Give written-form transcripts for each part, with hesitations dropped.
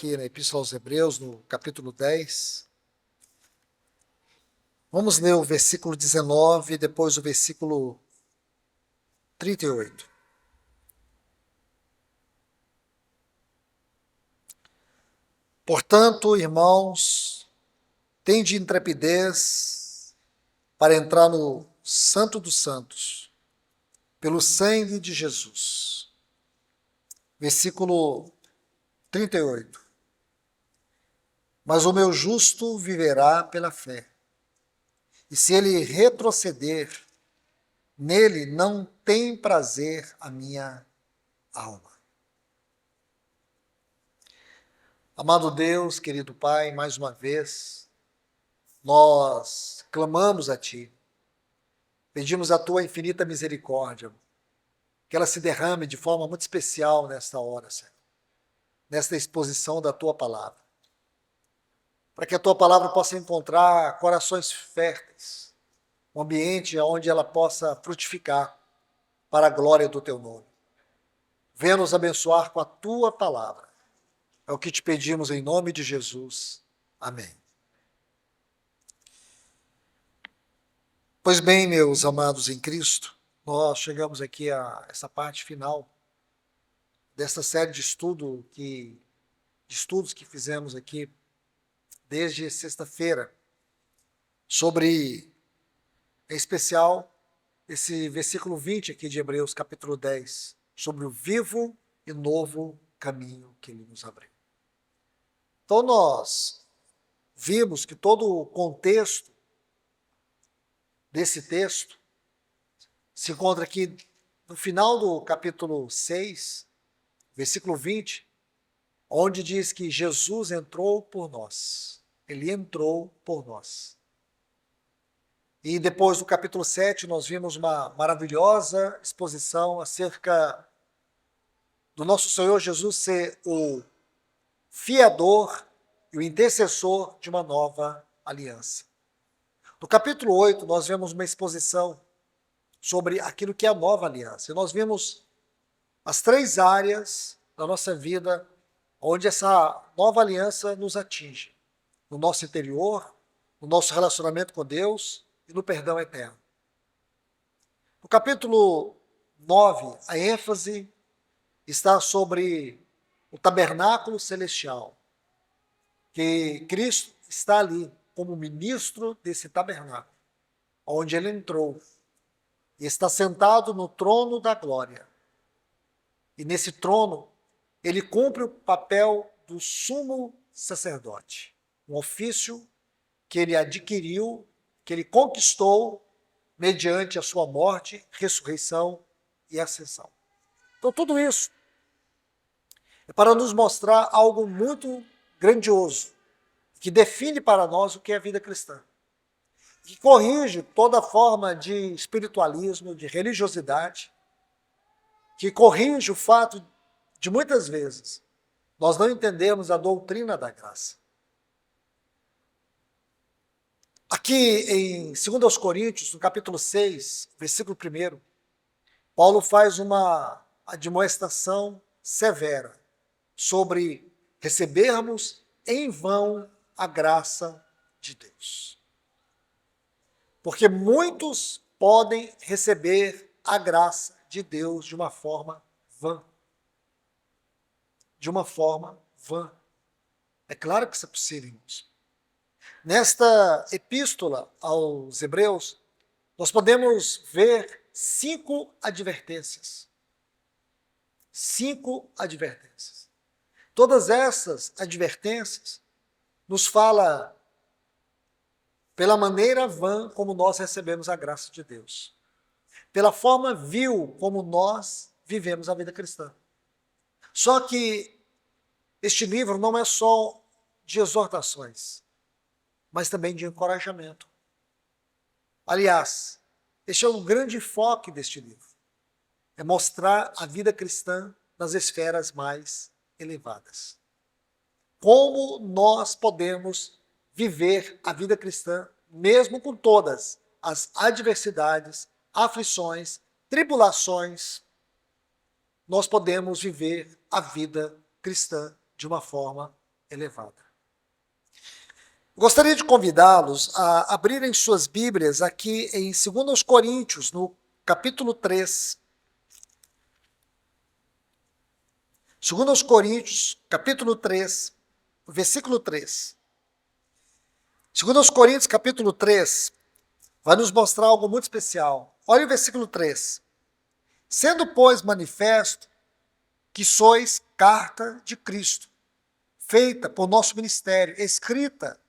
aqui na Epístola aos Hebreus, no capítulo 10. Vamos ler o versículo 19 e depois o versículo 38. Portanto, irmãos, tende intrepidez para entrar no Santo dos Santos, pelo sangue de Jesus. Versículo 38. Mas o meu justo viverá pela fé. E se ele retroceder, nele não tem prazer a minha alma. Amado Deus, querido Pai, mais uma vez, nós clamamos a Ti. Pedimos a Tua infinita misericórdia, que ela se derrame de forma muito especial nesta hora, Senhor, nesta exposição da Tua palavra. Para que a Tua palavra possa encontrar corações férteis, um ambiente onde ela possa frutificar para a glória do Teu nome. Venha nos abençoar com a Tua palavra. É o que te pedimos em nome de Jesus. Amém. Pois bem, meus amados em Cristo, nós chegamos aqui a essa parte final dessa série de estudos que fizemos aqui desde sexta-feira, sobre, em especial, esse versículo 20 aqui de Hebreus, capítulo 10, sobre o vivo e novo caminho que ele nos abriu. Então nós vimos que todo o contexto desse texto se encontra aqui no final do capítulo 6, versículo 20, onde diz que Jesus entrou por nós. Ele entrou por nós. E depois do capítulo 7, nós vimos uma maravilhosa exposição acerca do nosso Senhor Jesus ser o fiador e o intercessor de uma nova aliança. No capítulo 8, nós vemos uma exposição sobre aquilo que é a nova aliança. E nós vimos as 3 áreas da nossa vida onde essa nova aliança nos atinge. No nosso interior, no nosso relacionamento com Deus e no perdão eterno. No capítulo 9, a ênfase está sobre o tabernáculo celestial, que Cristo está ali como ministro desse tabernáculo, onde ele entrou e está sentado no trono da glória. E nesse trono, ele cumpre o papel do sumo sacerdote, um ofício que ele adquiriu, que ele conquistou mediante a sua morte, ressurreição e ascensão. Então tudo isso é para nos mostrar algo muito grandioso, que define para nós o que é a vida cristã, que corrige toda forma de espiritualismo, de religiosidade, que corrige o fato de muitas vezes nós não entendemos a doutrina da graça. Aqui em 2 Coríntios, no capítulo 6, versículo 1, Paulo faz uma admoestação severa sobre recebermos em vão a graça de Deus. Porque muitos podem receber a graça de Deus de uma forma vã. De uma forma vã. É claro que isso é possível, irmãos. Nesta epístola aos Hebreus, nós podemos ver 5 advertências. 5 advertências. Todas essas advertências nos falam pela maneira vã como nós recebemos a graça de Deus. Pela forma vil como nós vivemos a vida cristã. Só que este livro não é só de exortações, mas também de encorajamento. Aliás, este é um grande enfoque deste livro. É mostrar a vida cristã nas esferas mais elevadas. Como nós podemos viver a vida cristã, mesmo com todas as adversidades, aflições, tribulações, nós podemos viver a vida cristã de uma forma elevada. Gostaria de convidá-los a abrirem suas Bíblias aqui em 2 Coríntios, no capítulo 3. 2 Coríntios, capítulo 3, versículo 3. 2 Coríntios, capítulo 3, vai nos mostrar algo muito especial. Olha o versículo 3. Sendo, pois, manifesto que sois carta de Cristo, feita por nosso ministério, escrita,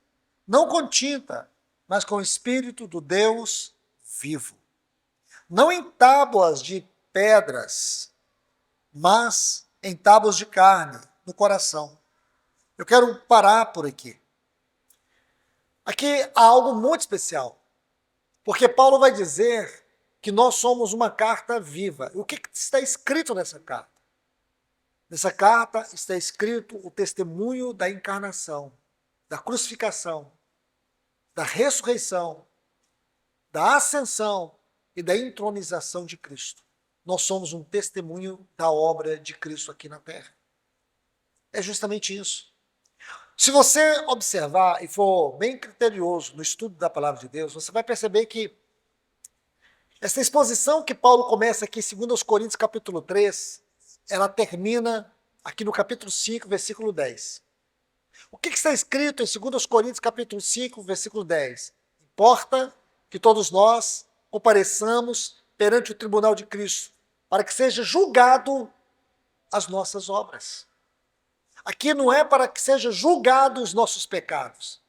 não com tinta, mas com o Espírito do Deus vivo. Não em tábuas de pedras, mas em tábuas de carne, no coração. Eu quero parar por aqui. Aqui há algo muito especial, porque Paulo vai dizer que nós somos uma carta viva. O que está escrito nessa carta? Nessa carta está escrito o testemunho da encarnação, da crucificação, da ressurreição, da ascensão e da entronização de Cristo. Nós somos um testemunho da obra de Cristo aqui na terra. É justamente isso. Se você observar e for bem criterioso no estudo da palavra de Deus, você vai perceber que essa exposição que Paulo começa aqui em 2 Coríntios capítulo 3, ela termina aqui no capítulo 5, versículo 10. O que está escrito em 2 Coríntios capítulo 5, versículo 10? Importa que todos nós compareçamos perante o tribunal de Cristo, para que seja julgado as nossas obras. Aqui não é para que seja julgado os nossos pecados.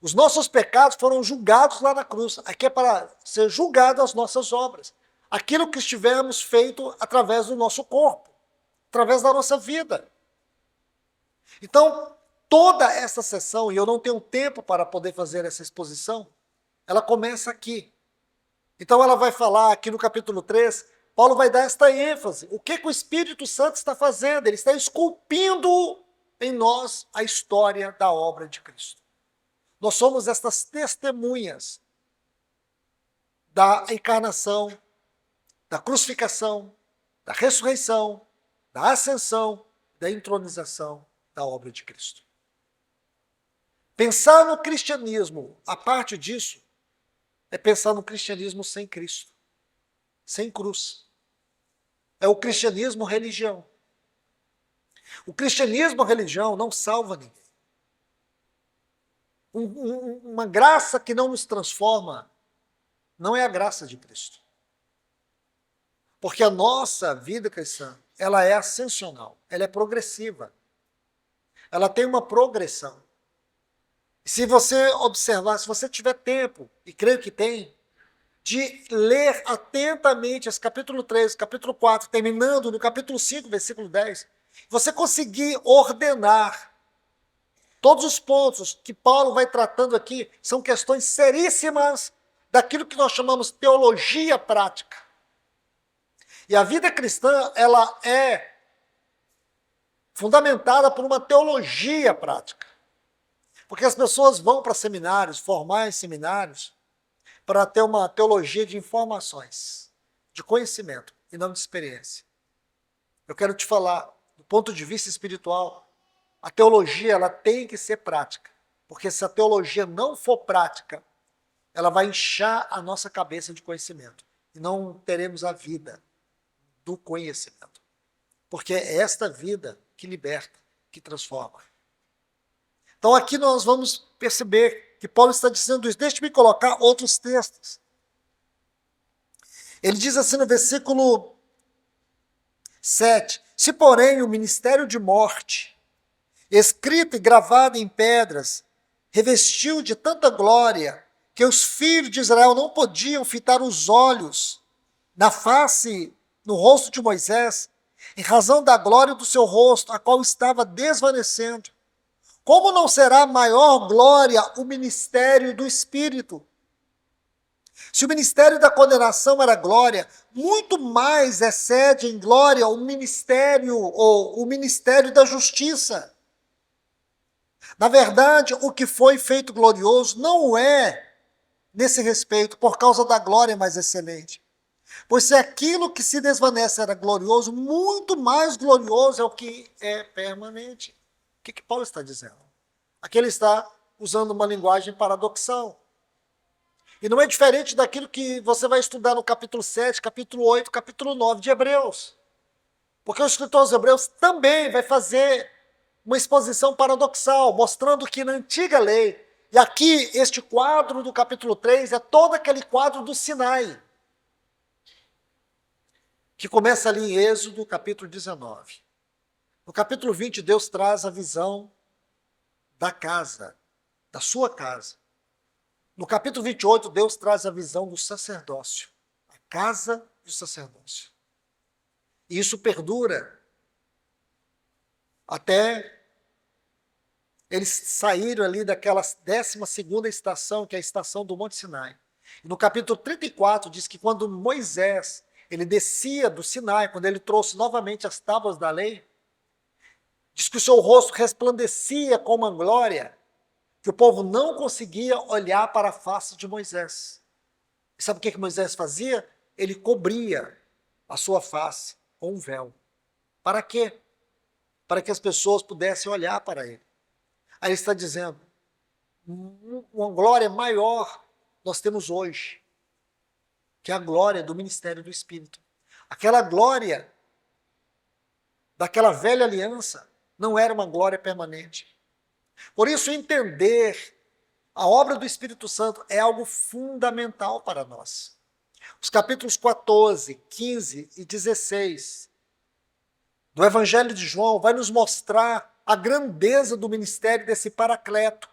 Os nossos pecados foram julgados lá na cruz. Aqui é para ser julgado as nossas obras. Aquilo que estivermos feito através do nosso corpo, através da nossa vida. Então, toda essa sessão, e eu não tenho tempo para poder fazer essa exposição, ela começa aqui. Então ela vai falar aqui no capítulo 3, Paulo vai dar esta ênfase. O que o Espírito Santo está fazendo? Ele está esculpindo em nós a história da obra de Cristo. Nós somos estas testemunhas da encarnação, da crucificação, da ressurreição, da ascensão, da entronização da obra de Cristo. Pensar no cristianismo, a parte disso, é pensar no cristianismo sem Cristo, sem cruz. É o cristianismo religião. O cristianismo religião não salva ninguém. Uma graça que não nos transforma não é a graça de Cristo. Porque a nossa vida cristã, ela é ascensional, ela é progressiva. Ela tem uma progressão. Se você observar, se você tiver tempo, e creio que tem, de ler atentamente esse capítulo 3, capítulo 4, terminando no capítulo 5, versículo 10, você conseguir ordenar todos os pontos que Paulo vai tratando aqui, são questões seríssimas daquilo que nós chamamos teologia prática. E a vida cristã, ela é fundamentada por uma teologia prática. Porque as pessoas vão para seminários, formar em seminários, para ter uma teologia de informações, de conhecimento e não de experiência. Eu quero te falar, do ponto de vista espiritual, a teologia ela tem que ser prática. Porque se a teologia não for prática, ela vai inchar a nossa cabeça de conhecimento. E não teremos a vida do conhecimento. Porque é esta vida que liberta, que transforma. Então aqui nós vamos perceber que Paulo está dizendo isso. Deixe-me colocar outros textos. Ele diz assim no versículo 7, se porém o ministério de morte, escrito e gravado em pedras, revestiu de tanta glória, que os filhos de Israel não podiam fitar os olhos na face, no rosto de Moisés, em razão da glória do seu rosto, a qual estava desvanecendo. Como não será maior glória o ministério do Espírito? Se o ministério da condenação era glória, muito mais excede em glória o ministério ou o ministério da justiça. Na verdade, o que foi feito glorioso não é, nesse respeito, por causa da glória mais excelente. Pois se aquilo que se desvanece era glorioso, muito mais glorioso é o que é permanente. que Paulo está dizendo? Aqui ele está usando uma linguagem paradoxal. E não é diferente daquilo que você vai estudar no capítulo 7, capítulo 8, capítulo 9 de Hebreus. Porque o escritor aos Hebreus também vai fazer uma exposição paradoxal, mostrando que na antiga lei, e aqui este quadro do capítulo 3 é todo aquele quadro do Sinai, que começa ali em Êxodo, capítulo 19. No capítulo 20, Deus traz a visão da casa, da sua casa. No capítulo 28, Deus traz a visão do sacerdócio, a casa do sacerdócio. E isso perdura até eles saíram ali daquela 12ª estação, que é a estação do Monte Sinai. E no capítulo 34 diz que quando Moisés ele descia do Sinai, quando ele trouxe novamente as tábuas da lei, diz que o seu rosto resplandecia com uma glória que o povo não conseguia olhar para a face de Moisés. E sabe o que Moisés fazia? Ele cobria a sua face com um véu. Para quê? Para que as pessoas pudessem olhar para ele. Aí ele está dizendo, uma glória maior nós temos hoje, que é a glória do ministério do Espírito. Aquela glória daquela velha aliança não era uma glória permanente. Por isso, entender a obra do Espírito Santo é algo fundamental para nós. Os capítulos 14, 15 e 16 do Evangelho de João vai nos mostrar a grandeza do ministério desse Paracleto.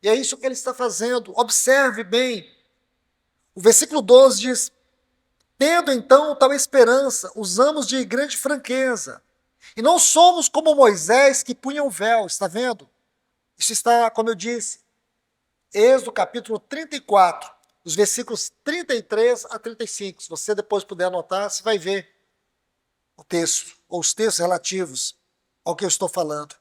E é isso que ele está fazendo. Observe bem. O versículo 12 diz, tendo então tal esperança, usamos de grande franqueza. E não somos como Moisés que punha um véu, está vendo? Isso está, como eu disse, Êxodo capítulo 34, os versículos 33 a 35. Se você depois puder anotar, você vai ver o texto, ou os textos relativos ao que eu estou falando.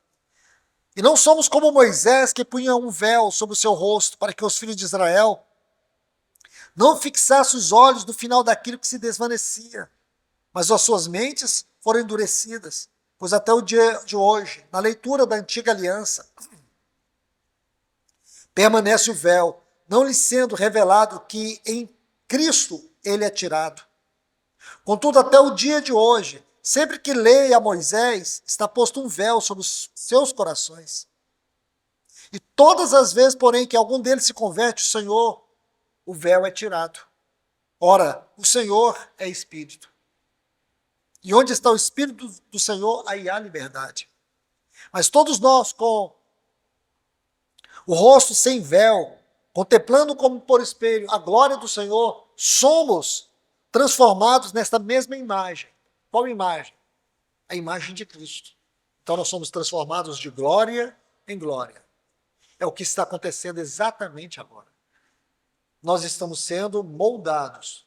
E não somos como Moisés que punha um véu sobre o seu rosto, para que os filhos de Israel não fixassem os olhos no final daquilo que se desvanecia, mas as suas mentes foram endurecidas, pois até o dia de hoje, na leitura da antiga aliança, permanece o véu, não lhe sendo revelado que em Cristo ele é tirado. Contudo, até o dia de hoje, sempre que leia Moisés, está posto um véu sobre os seus corações. E todas as vezes, porém, que algum deles se converte, o véu é tirado. Ora, o Senhor é Espírito. E onde está o Espírito do Senhor, aí há liberdade. Mas todos nós, com o rosto sem véu, contemplando como por espelho a glória do Senhor, somos transformados nesta mesma imagem. Qual imagem? A imagem de Cristo. Então nós somos transformados de glória em glória. É o que está acontecendo exatamente agora. Nós estamos sendo moldados.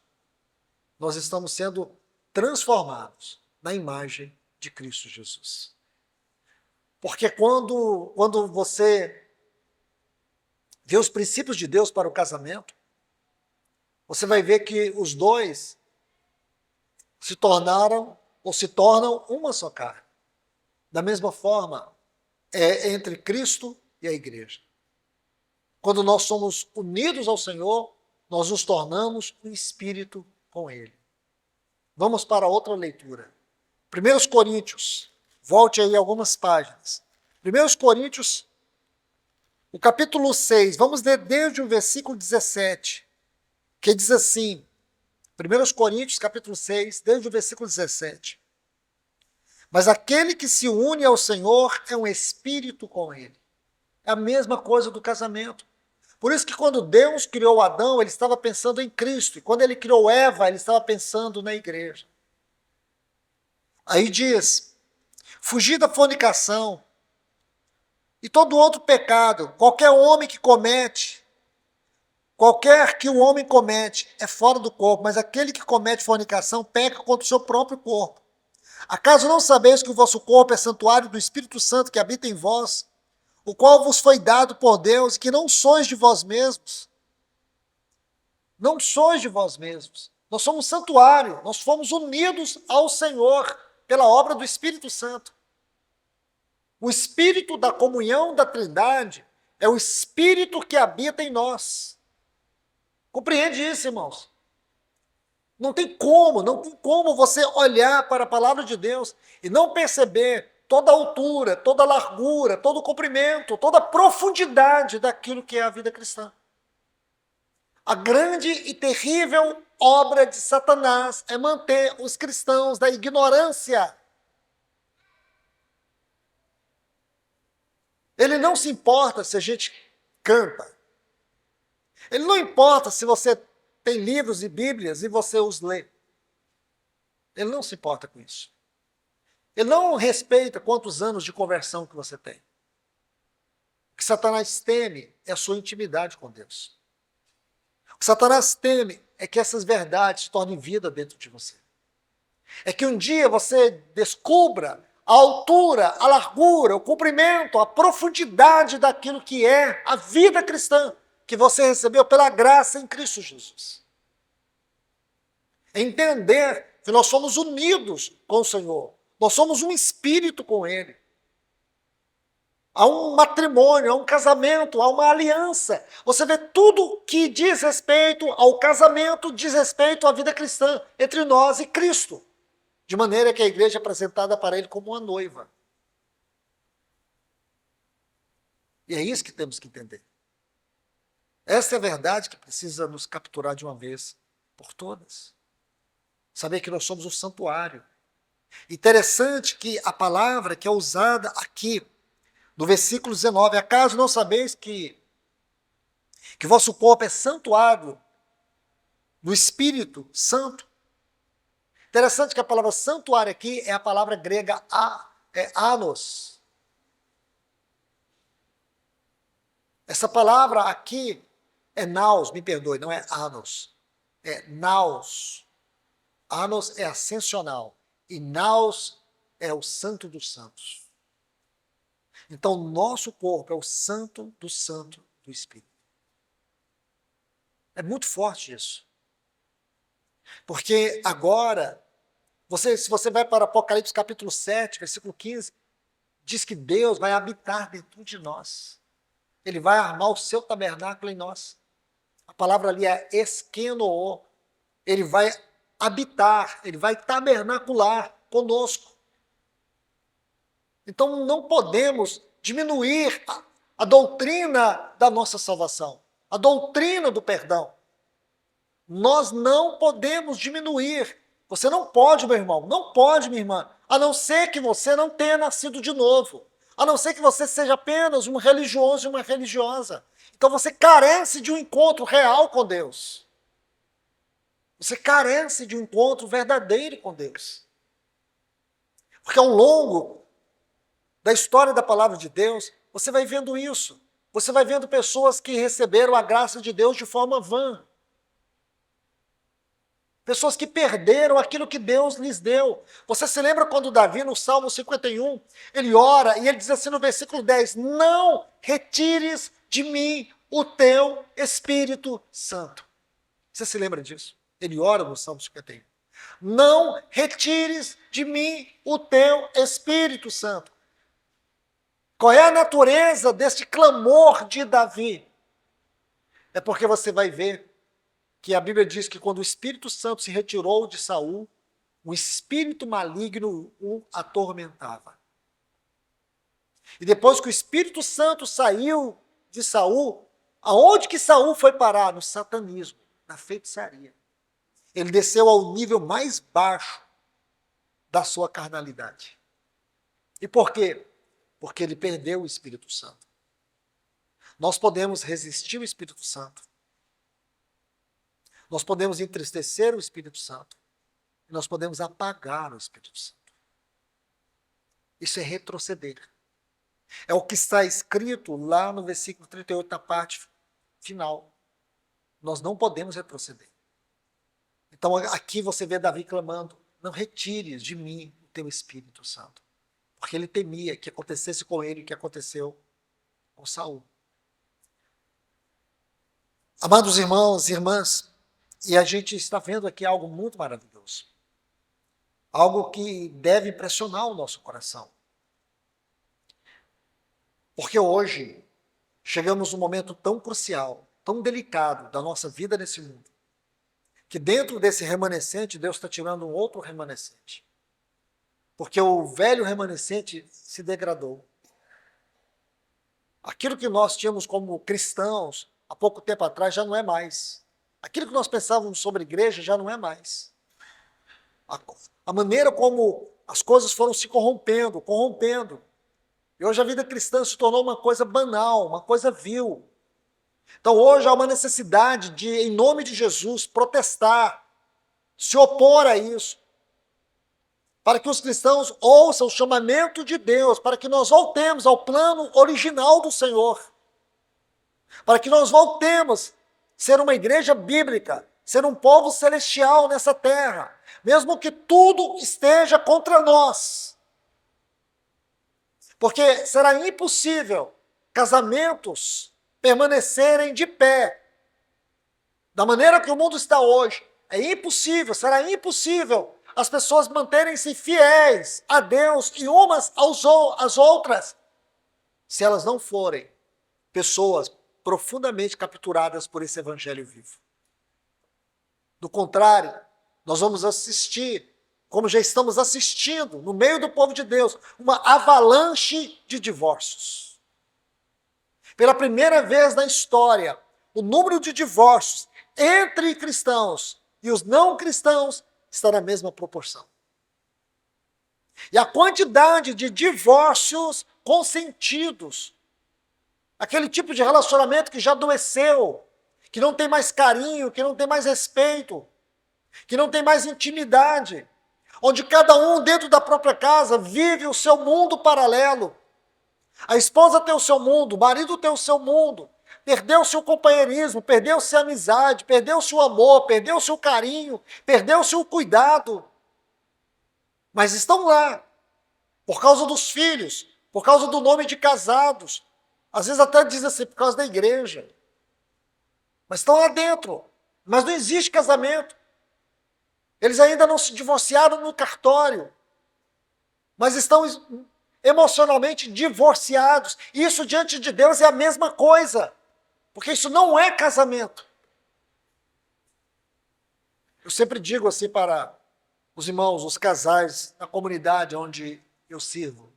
Nós estamos sendo transformados na imagem de Cristo Jesus. Porque quando você vê os princípios de Deus para o casamento, você vai ver que os dois se tornaram ou se tornam uma só carne. Da mesma forma, é entre Cristo e a igreja. Quando nós somos unidos ao Senhor, nós nos tornamos um espírito com Ele. Vamos para outra leitura. 1 Coríntios, volte aí algumas páginas. 1 Coríntios, o capítulo 6, vamos ler desde o versículo 17, que diz assim, 1 Coríntios, capítulo 6, desde o versículo 17. Mas aquele que se une ao Senhor é um espírito com Ele. É a mesma coisa do casamento. Por isso que quando Deus criou Adão, ele estava pensando em Cristo. E quando ele criou Eva, ele estava pensando na igreja. Aí diz, fugir da fornicação e todo outro pecado, qualquer que o homem comete é fora do corpo, mas aquele que comete fornicação peca contra o seu próprio corpo. Acaso não sabeis que o vosso corpo é santuário do Espírito Santo que habita em vós, o qual vos foi dado por Deus, e que não sois de vós mesmos? Não sois de vós mesmos. Nós somos santuário, nós fomos unidos ao Senhor pela obra do Espírito Santo. O espírito da comunhão da Trindade é o espírito que habita em nós. Compreende isso, irmãos? Não tem como você olhar para a palavra de Deus e não perceber toda a altura, toda a largura, todo o comprimento, toda a profundidade daquilo que é a vida cristã. A grande e terrível obra de Satanás é manter os cristãos da ignorância. Ele não se importa se a gente canta. Ele não importa se você tem livros e bíblias e você os lê. Ele não se importa com isso. Ele não respeita quantos anos de conversão que você tem. O que Satanás teme é a sua intimidade com Deus. O que Satanás teme é que essas verdades se tornem vida dentro de você. É que um dia você descubra a altura, a largura, o comprimento, a profundidade daquilo que é a vida cristã que você recebeu pela graça em Cristo Jesus. Entender que nós somos unidos com o Senhor. Nós somos um espírito com Ele. Há um matrimônio, há um casamento, há uma aliança. Você vê tudo que diz respeito ao casamento, diz respeito à vida cristã entre nós e Cristo. De maneira que a igreja é apresentada para Ele como uma noiva. E é isso que temos que entender. Essa é a verdade que precisa nos capturar de uma vez por todas. Saber que nós somos um santuário. Interessante que a palavra que é usada aqui, no versículo 19, acaso não sabeis que vosso corpo é santuário do Espírito Santo? Interessante que a palavra santuário aqui é a palavra grega anos. Essa palavra aqui é naus, me perdoe, não é anos. É naus. Anos é ascensional. E naus é o santo dos santos. Então, nosso corpo é o santo do Espírito. É muito forte isso. Porque agora, se você vai para Apocalipse capítulo 7, versículo 15, diz que Deus vai habitar dentro de nós. Ele vai armar o seu tabernáculo em nós. A palavra ali é eskenoo. Ele vai habitar, ele vai tabernacular conosco. Então não podemos diminuir a doutrina da nossa salvação, a doutrina do perdão. Nós não podemos diminuir. Você não pode, meu irmão, não pode, minha irmã, a não ser que você não tenha nascido de novo, a não ser que você seja apenas um religioso e uma religiosa. Então você carece de um encontro real com Deus. Você carece de um encontro verdadeiro com Deus. Porque ao longo da história da palavra de Deus, você vai vendo isso. Você vai vendo pessoas que receberam a graça de Deus de forma vã. Pessoas que perderam aquilo que Deus lhes deu. Você se lembra quando Davi, no Salmo 51, ele ora e ele diz assim no versículo 10, não retires de mim o teu Espírito Santo. Você se lembra disso? Ele ora no Salmo 51. Não retires de mim o teu Espírito Santo. Qual é a natureza deste clamor de Davi? É porque você vai ver que a Bíblia diz que quando o Espírito Santo se retirou de Saul, o espírito maligno o atormentava. E depois que o Espírito Santo saiu de Saul, aonde que Saul foi parar? No satanismo, na feitiçaria. Ele desceu ao nível mais baixo da sua carnalidade. E por quê? Porque ele perdeu o Espírito Santo. Nós podemos resistir ao Espírito Santo. Nós podemos entristecer o Espírito Santo. E nós podemos apagar o Espírito Santo. Isso é retroceder. É o que está escrito lá no versículo 38, na parte final. Nós não podemos retroceder. Então aqui você vê Davi clamando, não retires de mim o teu Espírito Santo. Porque ele temia que acontecesse com ele o que aconteceu com Saul. Amados irmãos e irmãs, e a gente está vendo aqui algo muito maravilhoso. Algo que deve impressionar o nosso coração. Porque hoje chegamos num momento tão crucial, tão delicado da nossa vida nesse mundo, que dentro desse remanescente, Deus está tirando um outro remanescente. Porque o velho remanescente se degradou. Aquilo que nós tínhamos como cristãos há pouco tempo atrás já não é mais. Aquilo que nós pensávamos sobre igreja já não é mais. A maneira como as coisas foram se corrompendo. E hoje a vida cristã se tornou uma coisa banal, uma coisa vil. Então hoje há uma necessidade de, em nome de Jesus, protestar, se opor a isso, para que os cristãos ouçam o chamamento de Deus, para que nós voltemos ao plano original do Senhor, para que nós voltemos a ser uma igreja bíblica, ser um povo celestial nessa terra, mesmo que tudo esteja contra nós. Porque será impossível casamentos permanecerem de pé da maneira que o mundo está hoje. É impossível, será impossível as pessoas manterem-se fiéis a Deus e umas às outras, se elas não forem pessoas profundamente capturadas por esse evangelho vivo. Do contrário, nós vamos assistir, como já estamos assistindo, no meio do povo de Deus, uma avalanche de divórcios. Pela primeira vez na história, o número de divórcios entre cristãos e os não cristãos está na mesma proporção. E a quantidade de divórcios consentidos, aquele tipo de relacionamento que já adoeceu, que não tem mais carinho, que não tem mais respeito, que não tem mais intimidade, onde cada um dentro da própria casa vive o seu mundo paralelo. A esposa tem o seu mundo, o marido tem o seu mundo, perdeu-se o companheirismo, perdeu-se a amizade, perdeu-se o amor, perdeu-se o carinho, perdeu-se o cuidado. Mas estão lá, por causa dos filhos, por causa do nome de casados, às vezes até dizem assim, por causa da igreja. Mas estão lá dentro, mas não existe casamento. Eles ainda não se divorciaram no cartório, mas estão emocionalmente divorciados. Isso diante de Deus é a mesma coisa, porque isso não é casamento. Eu sempre digo assim para os irmãos, os casais na comunidade onde eu sirvo.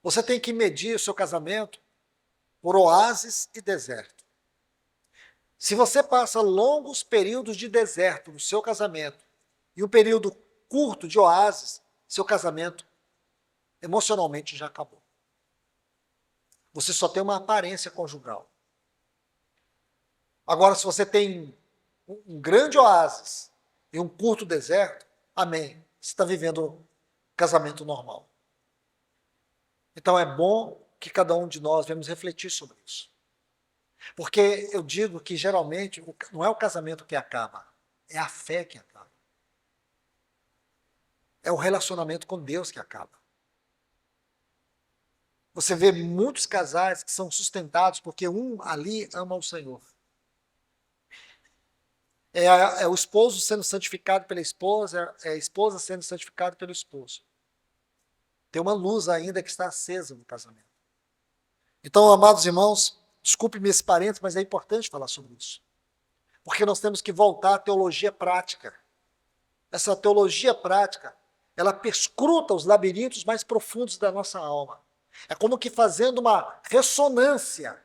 Você tem que medir o seu casamento por oásis e deserto. Se você passa longos períodos de deserto no seu casamento e um período curto de oásis, seu casamento emocionalmente já acabou. Você só tem uma aparência conjugal. Agora, se você tem um grande oásis e um curto deserto, amém. Você está vivendo um casamento normal. Então é bom que cada um de nós venhamos refletir sobre isso. Porque eu digo que geralmente não é o casamento que acaba, é a fé que acaba. É o relacionamento com Deus que acaba. Você vê muitos casais que são sustentados porque um ali ama o Senhor. É o esposo sendo santificado pela esposa, é a esposa sendo santificada pelo esposo. Tem uma luz ainda que está acesa no casamento. Então, amados irmãos, desculpe-me esse parênteses, mas é importante falar sobre isso. Porque nós temos que voltar à teologia prática. Essa teologia prática, ela perscruta os labirintos mais profundos da nossa alma. É como que fazendo uma ressonância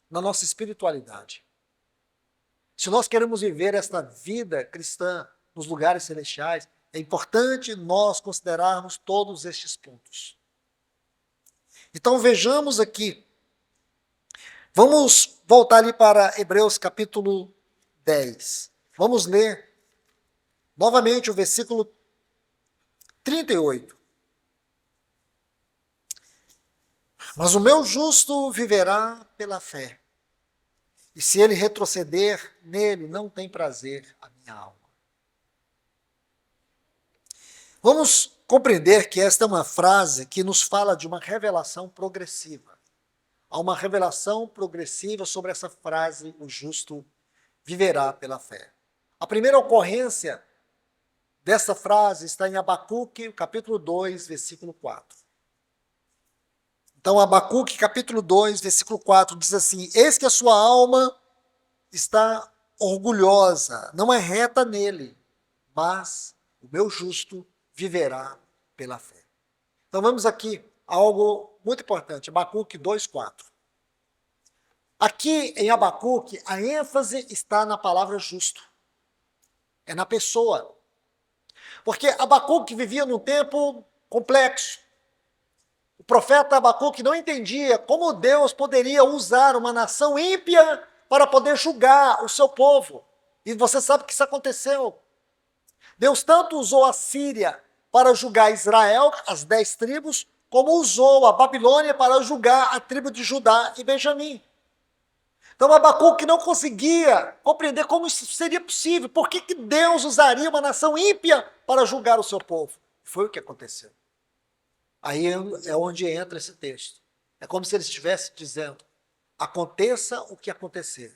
na nossa espiritualidade. Se nós queremos viver esta vida cristã nos lugares celestiais, é importante nós considerarmos todos estes pontos. Então vejamos aqui. Vamos voltar ali para Hebreus capítulo 10. Vamos ler novamente o versículo 38. Mas o meu justo viverá pela fé. E se ele retroceder, nele não tem prazer a minha alma. Vamos compreender que esta é uma frase que nos fala de uma revelação progressiva. Há uma revelação progressiva sobre essa frase, o justo viverá pela fé. A primeira ocorrência dessa frase está em Abacuque, capítulo 2, versículo 4. Então, Abacuque, capítulo 2, versículo 4, diz assim: eis que a sua alma está orgulhosa, não é reta nele, mas o meu justo viverá pela fé. Então vamos aqui a algo muito importante, Abacuque 2:4. Aqui em Abacuque, a ênfase está na palavra justo, é na pessoa. Porque Abacuque vivia num tempo complexo. O profeta Abacuque não entendia como Deus poderia usar uma nação ímpia para poder julgar o seu povo. E você sabe que isso aconteceu. Deus tanto usou a Síria para julgar Israel, as 10 tribos, como usou a Babilônia para julgar a tribo de Judá e Benjamim. Então Abacuque não conseguia compreender como isso seria possível. Por que Deus usaria uma nação ímpia para julgar o seu povo? Foi o que aconteceu. Aí é onde entra esse texto. É como se ele estivesse dizendo: aconteça o que acontecer,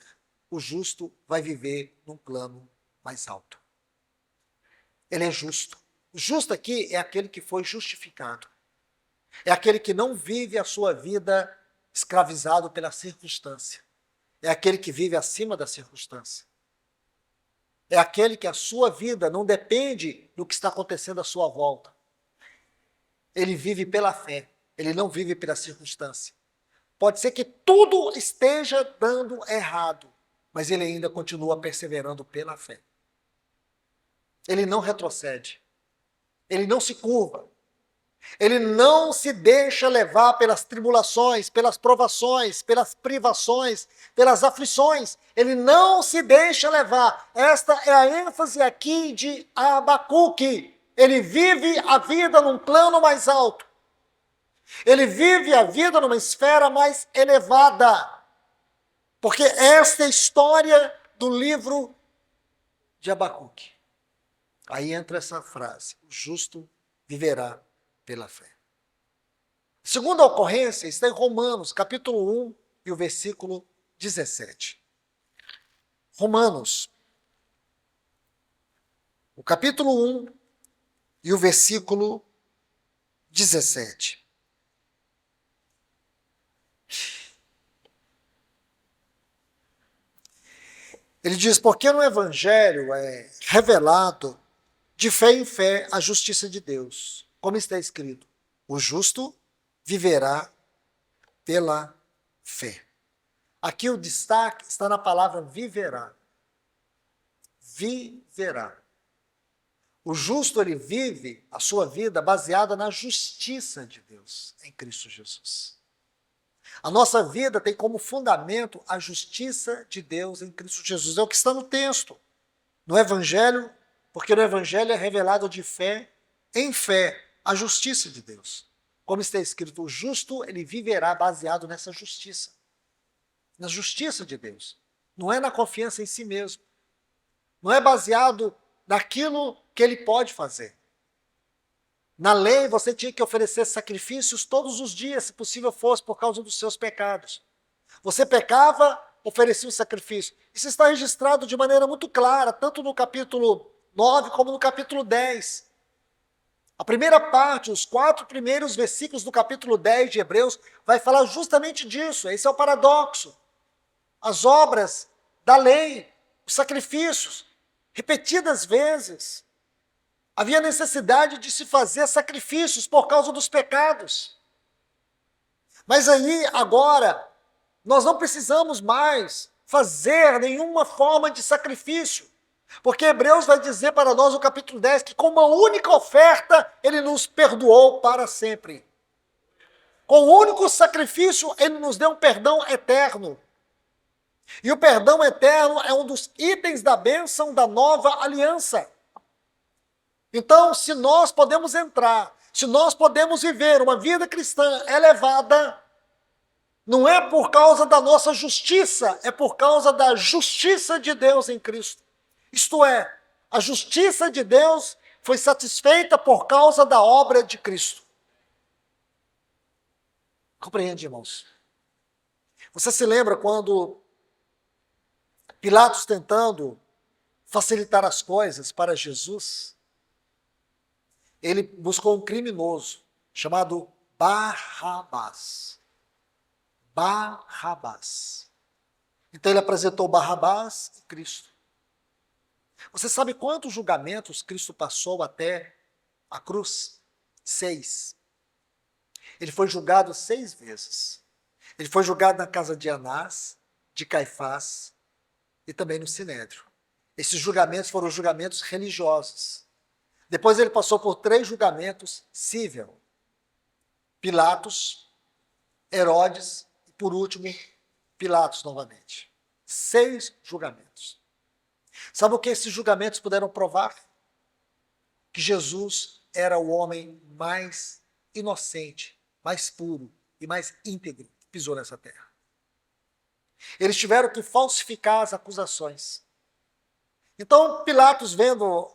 o justo vai viver num plano mais alto. Ele é justo. O justo aqui é aquele que foi justificado. É aquele que não vive a sua vida escravizado pela circunstância. É aquele que vive acima da circunstância. É aquele que a sua vida não depende do que está acontecendo à sua volta. Ele vive pela fé, ele não vive pela circunstância. Pode ser que tudo esteja dando errado, mas ele ainda continua perseverando pela fé. Ele não retrocede, ele não se curva, ele não se deixa levar pelas tribulações, pelas provações, pelas privações, pelas aflições. Ele não se deixa levar. Esta é a ênfase aqui de Abacuque. Ele vive a vida num plano mais alto. Ele vive a vida numa esfera mais elevada. Porque esta é a história do livro de Abacuque. Aí entra essa frase: o justo viverá pela fé. Segunda ocorrência está em Romanos, capítulo 1 e o versículo 17. Romanos, o capítulo 1 e o versículo 17. Ele diz: porque no Evangelho é revelado de fé em fé a justiça de Deus. Como está escrito: o justo viverá pela fé. Aqui o destaque está na palavra viverá. Viverá. O justo, ele vive a sua vida baseada na justiça de Deus em Cristo Jesus. A nossa vida tem como fundamento a justiça de Deus em Cristo Jesus. É o que está no texto, no Evangelho, porque no Evangelho é revelado de fé em fé a justiça de Deus. Como está escrito: o justo, ele viverá baseado nessa justiça. Na justiça de Deus. Não é na confiança em si mesmo. Não é baseado naquilo que ele pode fazer. Na lei, você tinha que oferecer sacrifícios todos os dias, se possível fosse, por causa dos seus pecados. Você pecava, oferecia um sacrifício. Isso está registrado de maneira muito clara, tanto no capítulo 9 como no capítulo 10. A primeira parte, os 4 primeiros versículos do capítulo 10 de Hebreus, vai falar justamente disso. Esse é o paradoxo. As obras da lei, os sacrifícios, repetidas vezes. Havia necessidade de se fazer sacrifícios por causa dos pecados. Mas aí, agora, nós não precisamos mais fazer nenhuma forma de sacrifício. Porque Hebreus vai dizer para nós no capítulo 10 que com uma única oferta ele nos perdoou para sempre. Com o único sacrifício ele nos deu um perdão eterno. E o perdão eterno é um dos itens da bênção da nova aliança. Então, se nós podemos entrar, se nós podemos viver uma vida cristã elevada, não é por causa da nossa justiça, é por causa da justiça de Deus em Cristo. Isto é, a justiça de Deus foi satisfeita por causa da obra de Cristo. Compreende, irmãos? Você se lembra quando Pilatos, tentando facilitar as coisas para Jesus, ele buscou um criminoso chamado Barrabás. Barrabás. Então ele apresentou Barrabás e Cristo. Você sabe quantos julgamentos Cristo passou até a cruz? 6. Ele foi julgado 6 vezes. Ele foi julgado na casa de Anás, de Caifás e também no Sinédrio. Esses julgamentos foram julgamentos religiosos. Depois ele passou por 3 julgamentos cíveis. Pilatos, Herodes e, por último, Pilatos novamente. 6 julgamentos. Sabe o que esses julgamentos puderam provar? Que Jesus era o homem mais inocente, mais puro e mais íntegro que pisou nessa terra. Eles tiveram que falsificar as acusações. Então, Pilatos, vendo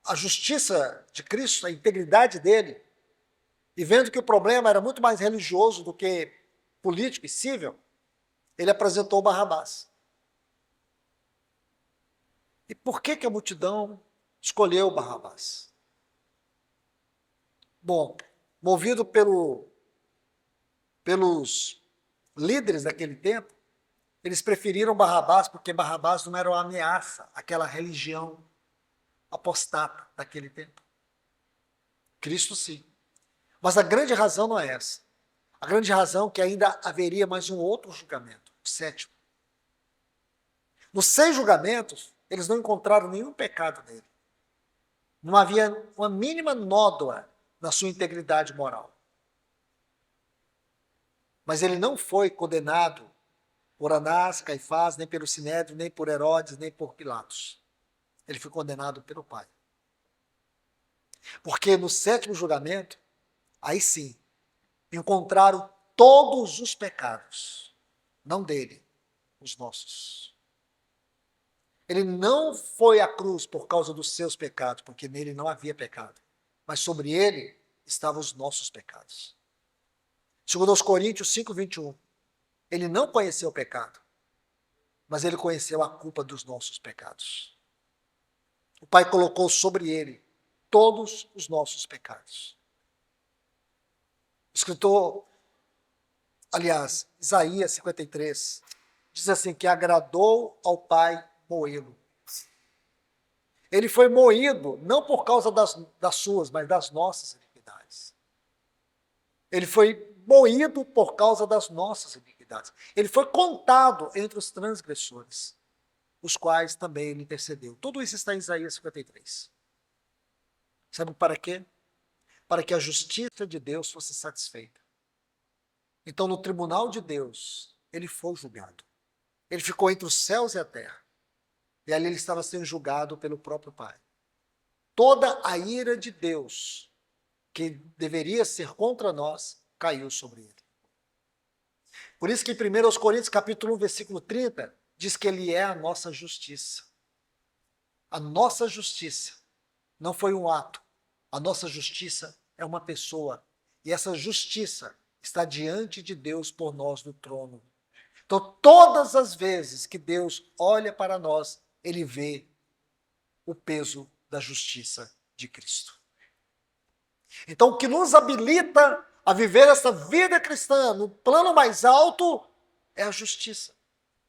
a justiça de Cristo, a integridade dele, e vendo que o problema era muito mais religioso do que político e civil, ele apresentou Barrabás. E por que a multidão escolheu Barrabás? Bom, movido pelos líderes daquele tempo, eles preferiram Barrabás porque Barrabás não era uma ameaça àquela religião apostata daquele tempo. Cristo sim. Mas a grande razão não é essa. A grande razão é que ainda haveria mais um outro julgamento, o 7º. Nos 6 julgamentos, eles não encontraram nenhum pecado nele. Não havia uma mínima nódoa na sua integridade moral. Mas ele não foi condenado por Anás, Caifás, nem pelo Sinédrio, nem por Herodes, nem por Pilatos. Ele foi condenado pelo Pai. Porque no 7º julgamento, aí sim, encontraram todos os pecados, não dele, os nossos. Ele não foi à cruz por causa dos seus pecados, porque nele não havia pecado, mas sobre ele estavam os nossos pecados. Segundo aos Coríntios 5:21, ele não conheceu o pecado, mas ele conheceu a culpa dos nossos pecados. O Pai colocou sobre ele todos os nossos pecados. O escritor, aliás, Isaías 53, diz assim, que agradou ao Pai moê-lo. Ele foi moído não por causa das suas, mas das nossas iniquidades. Ele foi moído por causa das nossas iniquidades. Ele foi contado entre os transgressores, os quais também ele intercedeu. Tudo isso está em Isaías 53. Sabe para quê? Para que a justiça de Deus fosse satisfeita. Então, no tribunal de Deus, ele foi julgado. Ele ficou entre os céus e a terra. E ali ele estava sendo julgado pelo próprio Pai. Toda a ira de Deus, que deveria ser contra nós, caiu sobre ele. Por isso que em 1 Coríntios capítulo 1, versículo 30, diz que ele é a nossa justiça. A nossa justiça não foi um ato. A nossa justiça é uma pessoa. E essa justiça está diante de Deus por nós no trono. Então, todas as vezes que Deus olha para nós, ele vê o peso da justiça de Cristo. Então, o que nos habilita a viver essa vida cristã no plano mais alto é a justiça.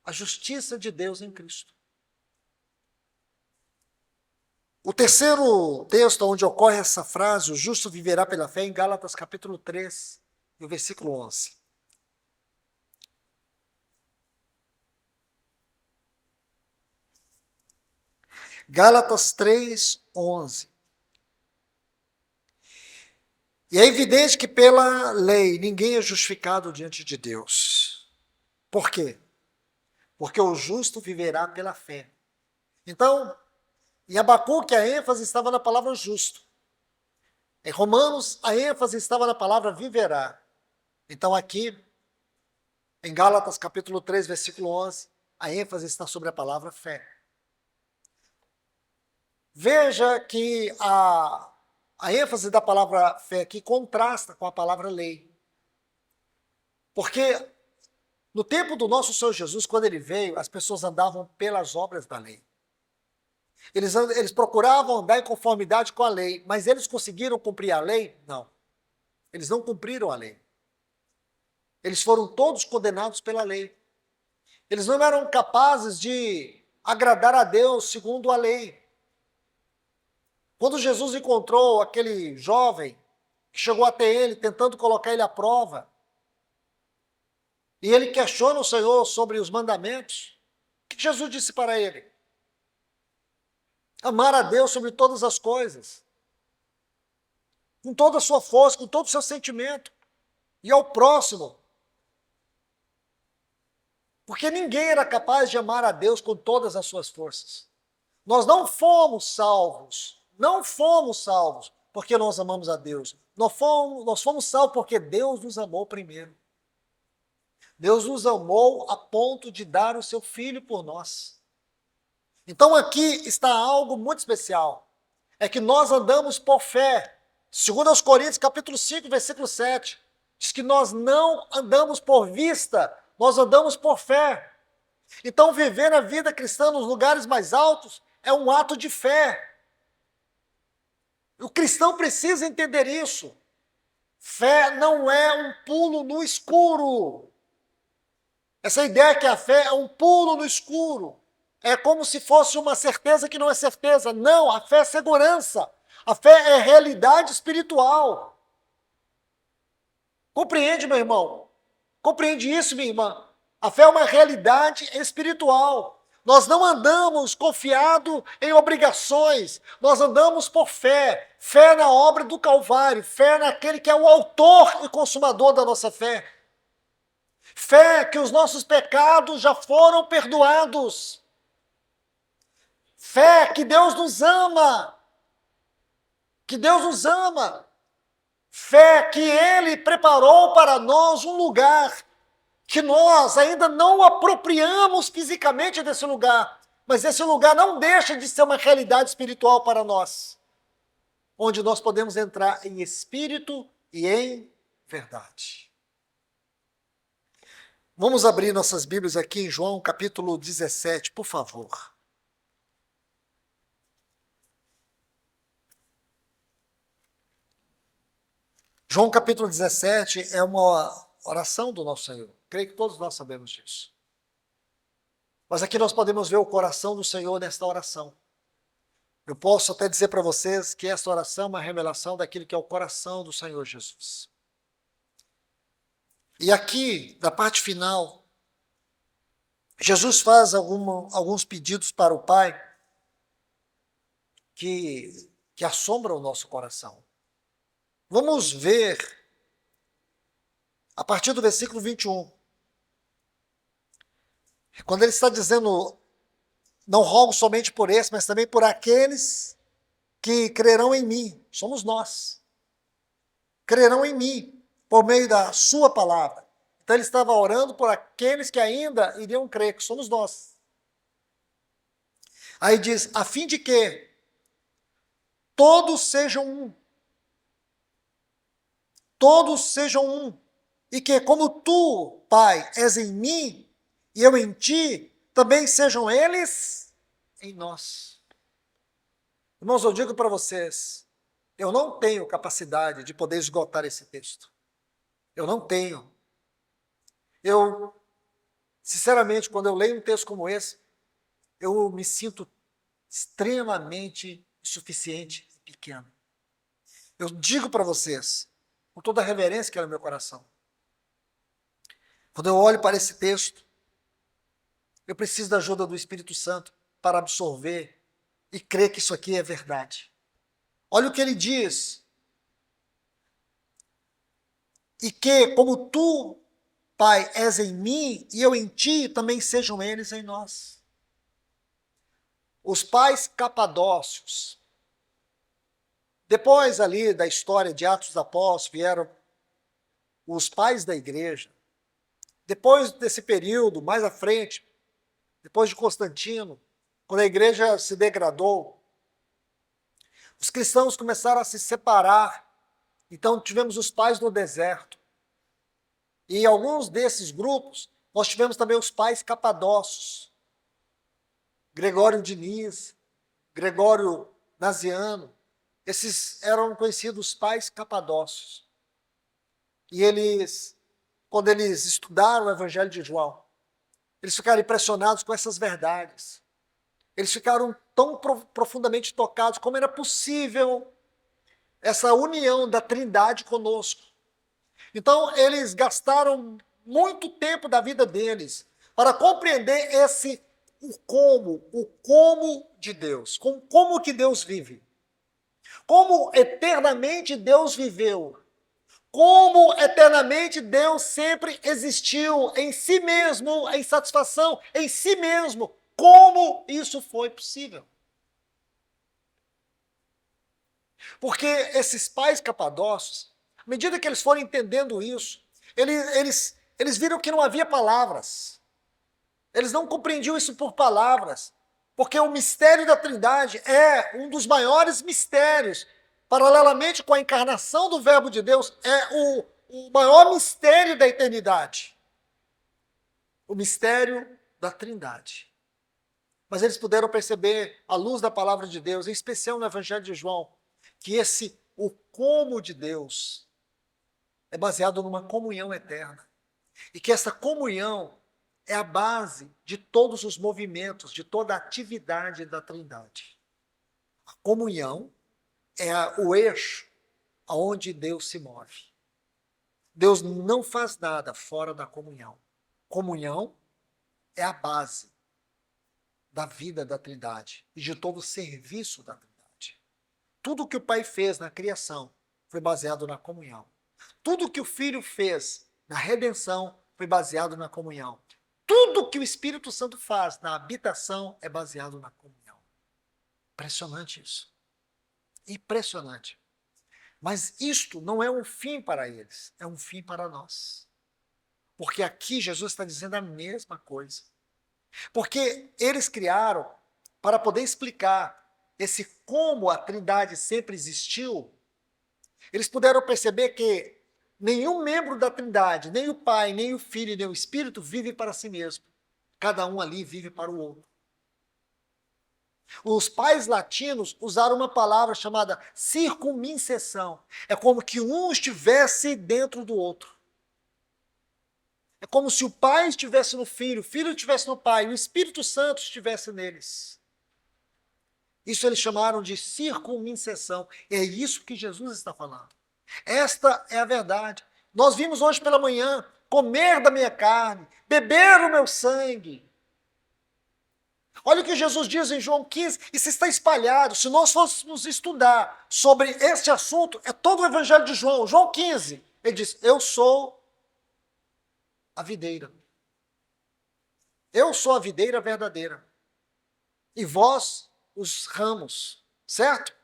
A justiça de Deus em Cristo. O terceiro texto onde ocorre essa frase, o justo viverá pela fé, é em Gálatas capítulo 3, e o versículo 11. Gálatas 3, 11. E é evidente que pela lei ninguém é justificado diante de Deus. Por quê? Porque o justo viverá pela fé. Então, em Abacuque a ênfase estava na palavra justo. Em Romanos a ênfase estava na palavra viverá. Então aqui, em Gálatas capítulo 3, versículo 11, a ênfase está sobre a palavra fé. Veja que a ênfase da palavra fé aqui contrasta com a palavra lei. Porque no tempo do nosso Senhor Jesus, quando ele veio, as pessoas andavam pelas obras da lei. Eles procuravam andar em conformidade com a lei, mas eles conseguiram cumprir a lei? Não. Eles não cumpriram a lei. Eles foram todos condenados pela lei. Eles não eram capazes de agradar a Deus segundo a lei. Quando Jesus encontrou aquele jovem que chegou até ele, tentando colocar ele à prova, e ele questiona o Senhor sobre os mandamentos, o que Jesus disse para ele? Amar a Deus sobre todas as coisas, com toda a sua força, com todo o seu sentimento, e ao próximo. Porque ninguém era capaz de amar a Deus com todas as suas forças. Nós não fomos salvos porque nós amamos a Deus. Nós fomos salvos porque Deus nos amou primeiro. Deus nos amou a ponto de dar o seu Filho por nós. Então aqui está algo muito especial. É que nós andamos por fé. Segundo aos Coríntios, capítulo 5, versículo 7, diz que nós não andamos por vista, nós andamos por fé. Então viver a vida cristã nos lugares mais altos é um ato de fé. O cristão precisa entender isso. Fé não é um pulo no escuro. Essa ideia que a fé é um pulo no escuro. É como se fosse uma certeza que não é certeza. Não, a fé é segurança. A fé é realidade espiritual. Compreende, meu irmão? Compreende isso, minha irmã? A fé é uma realidade espiritual. Nós não andamos confiado em obrigações, nós andamos por fé. Fé na obra do Calvário, fé naquele que é o autor e consumador da nossa fé. Fé que os nossos pecados já foram perdoados. Fé que Deus nos ama. Que Deus nos ama. Fé que Ele preparou para nós um lugar que nós ainda não apropriamos fisicamente desse lugar, mas esse lugar não deixa de ser uma realidade espiritual para nós, onde nós podemos entrar em espírito e em verdade. Vamos abrir nossas Bíblias aqui em João capítulo 17, por favor. João capítulo 17 é uma oração do nosso Senhor. Creio que todos nós sabemos disso. Mas aqui nós podemos ver o coração do Senhor nesta oração. Eu posso até dizer para vocês que esta oração é uma revelação daquilo que é o coração do Senhor Jesus. E aqui, na parte final, Jesus faz alguns pedidos para o Pai que assombram o nosso coração. Vamos ver a partir do versículo 21. Quando ele está dizendo, não rogo somente por esse, mas também por aqueles que crerão em mim. Somos nós. Crerão em mim, por meio da sua palavra. Então ele estava orando por aqueles que ainda iriam crer, que somos nós. Aí diz, a fim de que todos sejam um. Todos sejam um. E que como tu, Pai, és em mim, e eu em ti, também sejam eles em nós. Irmãos, eu digo para vocês, eu não tenho capacidade de poder esgotar esse texto. Eu não tenho. Eu, sinceramente, quando eu leio um texto como esse, eu me sinto extremamente insuficiente e pequeno. Eu digo para vocês, com toda a reverência que é no meu coração, quando eu olho para esse texto, eu preciso da ajuda do Espírito Santo para absorver e crer que isso aqui é verdade. Olha o que ele diz. E que, como tu, Pai, és em mim e eu em ti, também sejam eles em nós. Os pais capadócios. Depois ali da história de Atos dos Apóstolos, vieram os pais da igreja. Depois desse período, mais à frente, depois de Constantino, quando a igreja se degradou, os cristãos começaram a se separar. Então tivemos os pais do deserto. E em alguns desses grupos, nós tivemos também os pais capadócios. Gregório Diniz, Gregório Naziano. Esses eram conhecidos pais capadócios. E eles quando eles estudaram o Evangelho de João. Eles ficaram impressionados com essas verdades. Eles ficaram tão profundamente tocados como era possível essa união da Trindade conosco. Então, eles gastaram muito tempo da vida deles para compreender o como de Deus, como que Deus vive, como eternamente Deus viveu, como eternamente Deus sempre existiu em si mesmo, em satisfação em si mesmo. Como isso foi possível? Porque esses pais capadócios, à medida que eles foram entendendo isso, eles viram que não havia palavras. Eles não compreendiam isso por palavras. Porque o mistério da Trindade é um dos maiores mistérios. Paralelamente com a encarnação do Verbo de Deus, é o maior mistério da eternidade. O mistério da Trindade. Mas eles puderam perceber, à luz da palavra de Deus, em especial no Evangelho de João, que o como de Deus é baseado numa comunhão eterna. E que essa comunhão é a base de todos os movimentos, de toda a atividade da Trindade. A comunhão é o eixo aonde Deus se move. Deus não faz nada fora da comunhão. Comunhão é a base da vida da Trindade e de todo o serviço da Trindade. Tudo que o Pai fez na criação foi baseado na comunhão. Tudo que o Filho fez na redenção foi baseado na comunhão. Tudo que o Espírito Santo faz na habitação é baseado na comunhão. Impressionante isso. Impressionante. Mas isto não é um fim para eles, é um fim para nós. Porque aqui Jesus está dizendo a mesma coisa. Porque eles criaram, para poder explicar esse como a Trindade sempre existiu, eles puderam perceber que nenhum membro da Trindade, nem o Pai, nem o Filho, nem o Espírito vive para si mesmo. Cada um ali vive para o outro. Os pais latinos usaram uma palavra chamada circunminseção. É como que um estivesse dentro do outro. É como se o Pai estivesse no Filho, o Filho estivesse no Pai, e o Espírito Santo estivesse neles. Isso eles chamaram de circunminseção. É isso que Jesus está falando. Esta é a verdade. Nós vimos hoje pela manhã comer da minha carne, beber o meu sangue. Olha o que Jesus diz em João 15, isso está espalhado. Se nós fôssemos estudar sobre este assunto, é todo o Evangelho de João. João 15, ele diz, eu sou a videira. Eu sou a videira verdadeira. E vós, os ramos. Certo?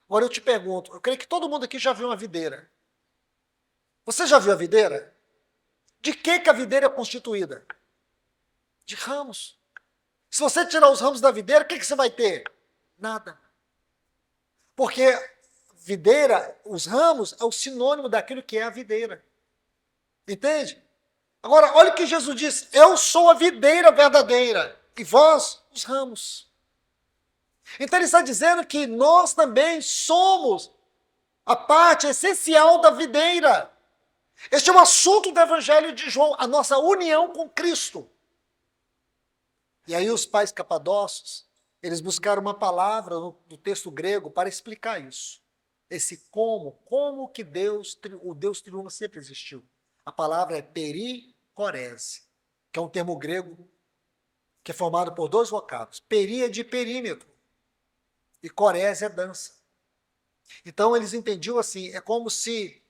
Agora eu te pergunto, eu creio que todo mundo aqui já viu uma videira. Você já viu a videira? De que a videira é constituída? De ramos. Se você tirar os ramos da videira, o que você vai ter? Nada. Porque videira, os ramos, é o sinônimo daquilo que é a videira. Entende? Agora, olha o que Jesus diz. Eu sou a videira verdadeira e vós, os ramos. Então ele está dizendo que nós também somos a parte essencial da videira. Este é o assunto do Evangelho de João, a nossa união com Cristo. E aí os pais capadócios, eles buscaram uma palavra no texto grego para explicar isso. Esse como que o Deus triunfo sempre existiu. A palavra é pericorese, que é um termo grego que é formado por dois vocábulos. Peri é de perímetro e corese é dança. Então eles entendiam assim, é como se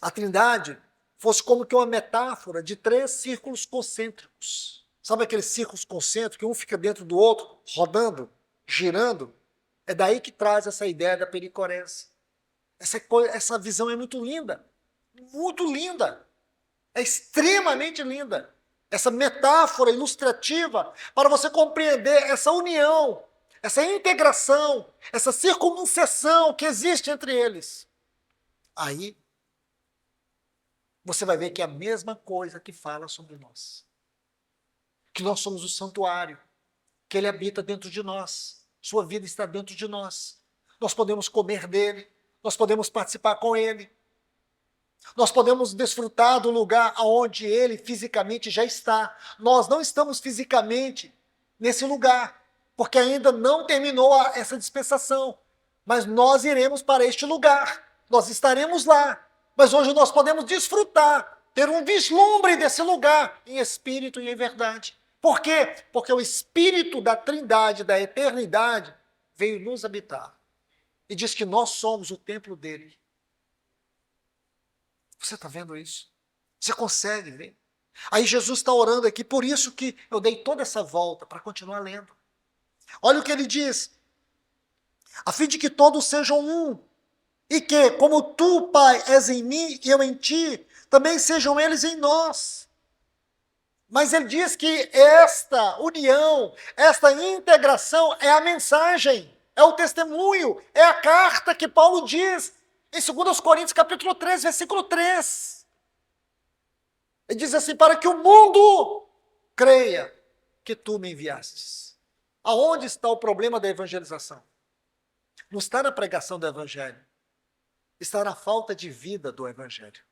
a Trindade fosse como que uma metáfora de 3 círculos concêntricos. Sabe aqueles círculos concêntricos que um fica dentro do outro, rodando, girando? É daí que traz essa ideia da pericorese. Essa visão é muito linda. Muito linda. É extremamente linda. Essa metáfora ilustrativa para você compreender essa união, essa integração, essa circunseção que existe entre eles. Aí, você vai ver que é a mesma coisa que fala sobre nós. Que nós somos o santuário, que ele habita dentro de nós. Sua vida está dentro de nós. Nós podemos comer dele, nós podemos participar com ele. Nós podemos desfrutar do lugar onde ele fisicamente já está. Nós não estamos fisicamente nesse lugar, porque ainda não terminou essa dispensação. Mas nós iremos para este lugar. Nós estaremos lá. Mas hoje nós podemos desfrutar, ter um vislumbre desse lugar em espírito e em verdade. Por quê? Porque o Espírito da Trindade, da eternidade, veio nos habitar. E diz que nós somos o templo dele. Você está vendo isso? Você consegue ver? Aí Jesus está orando aqui, por isso que eu dei toda essa volta, para continuar lendo. Olha o que ele diz. A fim de que todos sejam um, e que, como tu, Pai, és em mim e eu em ti, também sejam eles em nós. Mas ele diz que esta união, esta integração é a mensagem, é o testemunho, é a carta que Paulo diz em 2 Coríntios capítulo 3, versículo 3. Ele diz assim, para que o mundo creia que tu me enviastes. Aonde está o problema da evangelização? Não está na pregação do evangelho, está na falta de vida do evangelho.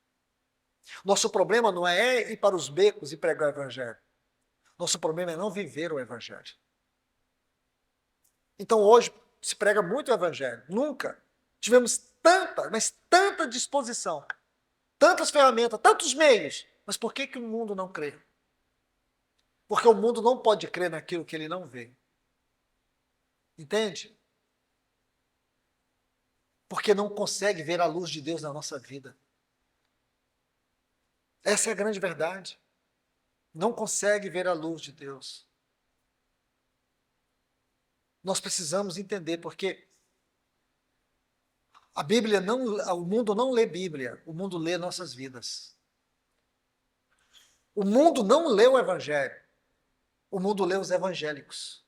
Nosso problema não é ir para os becos e pregar o evangelho. Nosso problema é não viver o evangelho. Então hoje se prega muito o evangelho. Nunca tivemos tanta, mas tanta disposição, tantas ferramentas, tantos meios. Mas por que o mundo não crê? Porque o mundo não pode crer naquilo que ele não vê. Entende? Porque não consegue ver a luz de Deus na nossa vida. Essa é a grande verdade. Não consegue ver a luz de Deus. Nós precisamos entender, porque a Bíblia não, o mundo não lê Bíblia, o mundo lê nossas vidas. O mundo não lê o Evangelho, o mundo lê os evangélicos.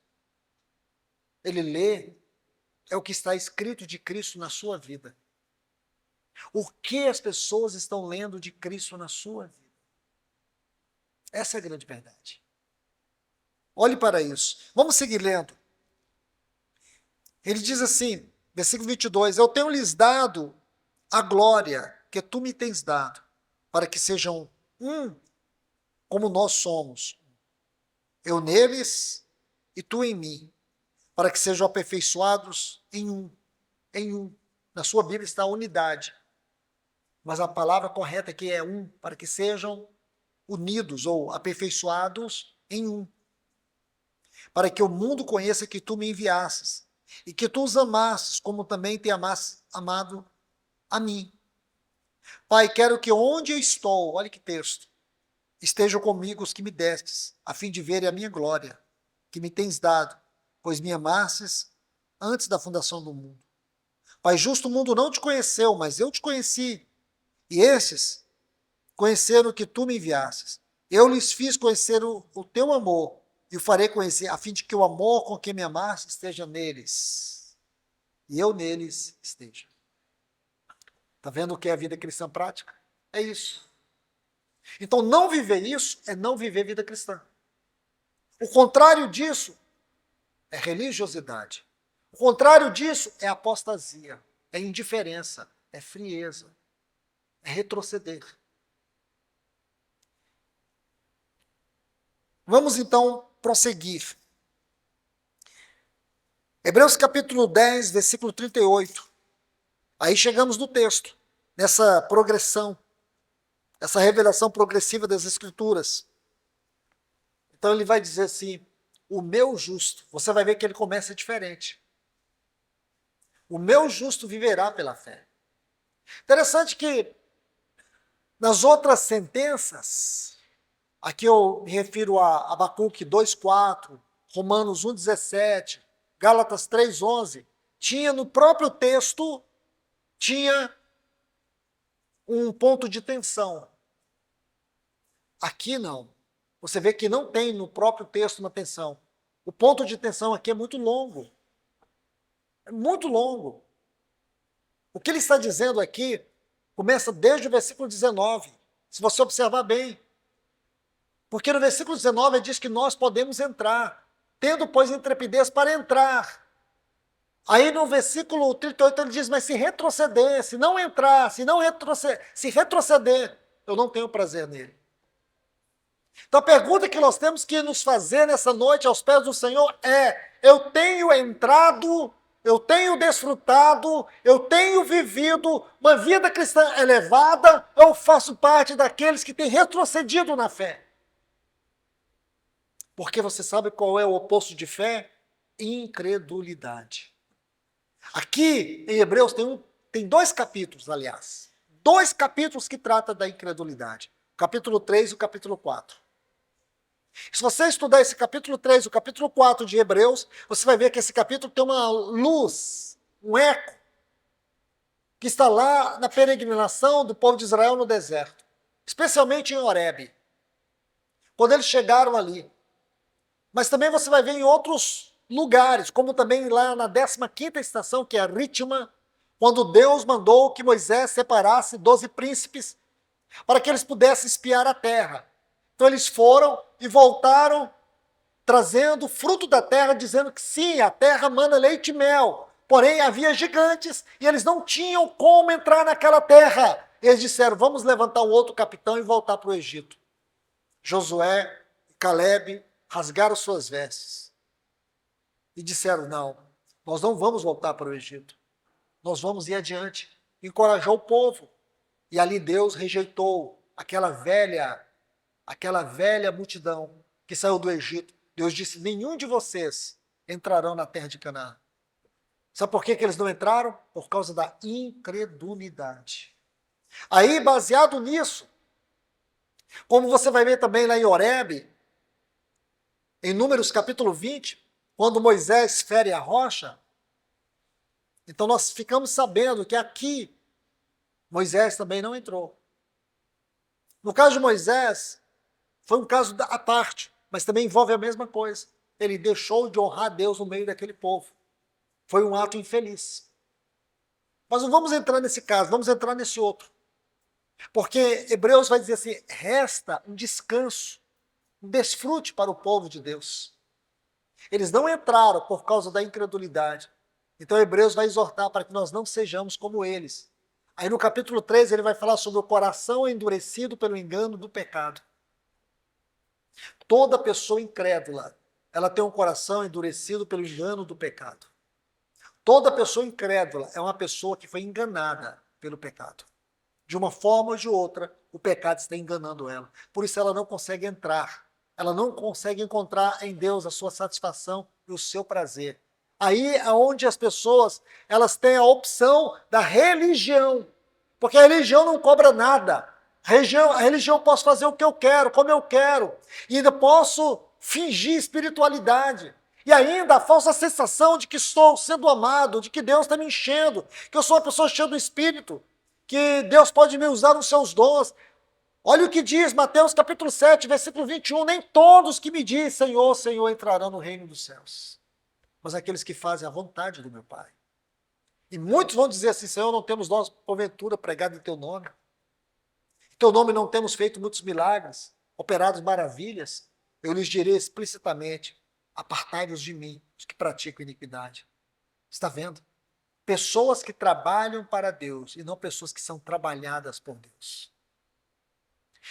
Ele lê o que está escrito de Cristo na sua vida. O que as pessoas estão lendo de Cristo na sua vida. Essa é a grande verdade. Olhe para isso. Vamos seguir lendo. Ele diz assim, versículo 22, eu tenho lhes dado a glória que tu me tens dado, para que sejam um como nós somos. Eu neles e tu em mim, para que sejam aperfeiçoados em um. Em um. Na sua Bíblia está a unidade. Mas a palavra correta aqui é um, para que sejam unidos ou aperfeiçoados em um. Para que o mundo conheça que tu me enviastes e que tu os amasses, como também te amasses amado a mim. Pai, quero que onde eu estou, olha que texto, estejam comigo os que me destes, a fim de verem a minha glória, que me tens dado, pois me amasses antes da fundação do mundo. Pai justo, o mundo não te conheceu, mas eu te conheci, e esses conheceram que tu me enviastes. Eu lhes fiz conhecer o teu amor, e o farei conhecer, a fim de que o amor com que me amaste esteja neles, e eu neles esteja. Está vendo o que é a vida cristã prática? É isso. Então, não viver isso é não viver vida cristã. O contrário disso é religiosidade. O contrário disso é apostasia, é indiferença, é frieza, é retroceder. Vamos então prosseguir. Hebreus capítulo 10, versículo 38. Aí chegamos no texto, nessa progressão, essa revelação progressiva das Escrituras. Então ele vai dizer assim, o meu justo, você vai ver que ele começa diferente. O meu justo viverá pela fé. Interessante que nas outras sentenças, aqui eu me refiro a Abacuque 2,4, Romanos 1,17, Gálatas 3,11, tinha no próprio texto, tinha um ponto de tensão. Aqui não. Você vê que não tem no próprio texto uma tensão. O ponto de tensão aqui é muito longo. É muito longo. O que ele está dizendo aqui começa desde o versículo 19, se você observar bem. Porque no versículo 19 ele diz que nós podemos entrar, tendo, pois, intrepidez para entrar Aí no versículo 38 ele diz, mas se retroceder, se não entrar, se retroceder, eu não tenho prazer nele. Então a pergunta que nós temos que nos fazer nessa noite aos pés do Senhor é, eu tenho entrado, eu tenho desfrutado, eu tenho vivido uma vida cristã elevada, eu faço parte daqueles que têm retrocedido na fé. Porque você sabe qual é o oposto de fé? Incredulidade. Aqui em Hebreus tem 2 capítulos, aliás. 2 capítulos que tratam da incredulidade. O capítulo 3 e o capítulo 4. Se você estudar esse capítulo 3 e o capítulo 4 de Hebreus, você vai ver que esse capítulo tem uma luz, um eco, que está lá na peregrinação do povo de Israel no deserto. Especialmente em Horebe. Quando eles chegaram ali. Mas também você vai ver em outros lugares, como também lá na 15ª estação, que é a Ritma, quando Deus mandou que Moisés separasse 12 príncipes para que eles pudessem espiar a terra. Então eles foram e voltaram trazendo fruto da terra, dizendo que sim, a terra mana leite e mel. Porém, havia gigantes e eles não tinham como entrar naquela terra. Eles disseram, vamos levantar um outro capitão e voltar para o Egito. Josué e Caleb rasgaram suas vestes e disseram, não, nós não vamos voltar para o Egito. Nós vamos ir adiante. Encorajou o povo. E ali Deus rejeitou aquela velha multidão que saiu do Egito. Deus disse, nenhum de vocês entrarão na terra de Canaã. Sabe por que eles não entraram? Por causa da incredulidade. Aí, baseado nisso, como você vai ver também lá em Horebe, em Números capítulo 20, quando Moisés fere a rocha, então nós ficamos sabendo que aqui Moisés também não entrou. No caso de Moisés, foi um caso à parte, mas também envolve a mesma coisa. Ele deixou de honrar Deus no meio daquele povo. Foi um ato infeliz. Mas não vamos entrar nesse caso, vamos entrar nesse outro. Porque Hebreus vai dizer assim, resta um descanso, um desfrute para o povo de Deus. Eles não entraram por causa da incredulidade. Então Hebreus vai exortar para que nós não sejamos como eles. Aí no capítulo 3 ele vai falar sobre o coração endurecido pelo engano do pecado. Toda pessoa incrédula, ela tem um coração endurecido pelo engano do pecado. Toda pessoa incrédula é uma pessoa que foi enganada pelo pecado. De uma forma ou de outra, o pecado está enganando ela. Por isso ela não consegue entrar. Ela não consegue encontrar em Deus a sua satisfação e o seu prazer. Aí é onde as pessoas elas têm a opção da religião. Porque a religião não cobra nada. A religião eu posso fazer o que eu quero, como eu quero. E ainda posso fingir espiritualidade. E ainda a falsa sensação de que estou sendo amado, de que Deus está me enchendo, que eu sou uma pessoa cheia do Espírito, que Deus pode me usar nos seus dons. Olha o que diz Mateus capítulo 7, versículo 21, nem todos que me dizem Senhor, Senhor entrarão no reino dos céus, mas aqueles que fazem a vontade do meu Pai. E muitos vão dizer assim, Senhor, não temos nós porventura pregado em teu nome. Em teu nome não temos feito muitos milagres, operado maravilhas. Eu lhes direi explicitamente, apartai-vos de mim, os que praticam iniquidade. Está vendo? Pessoas que trabalham para Deus e não pessoas que são trabalhadas por Deus.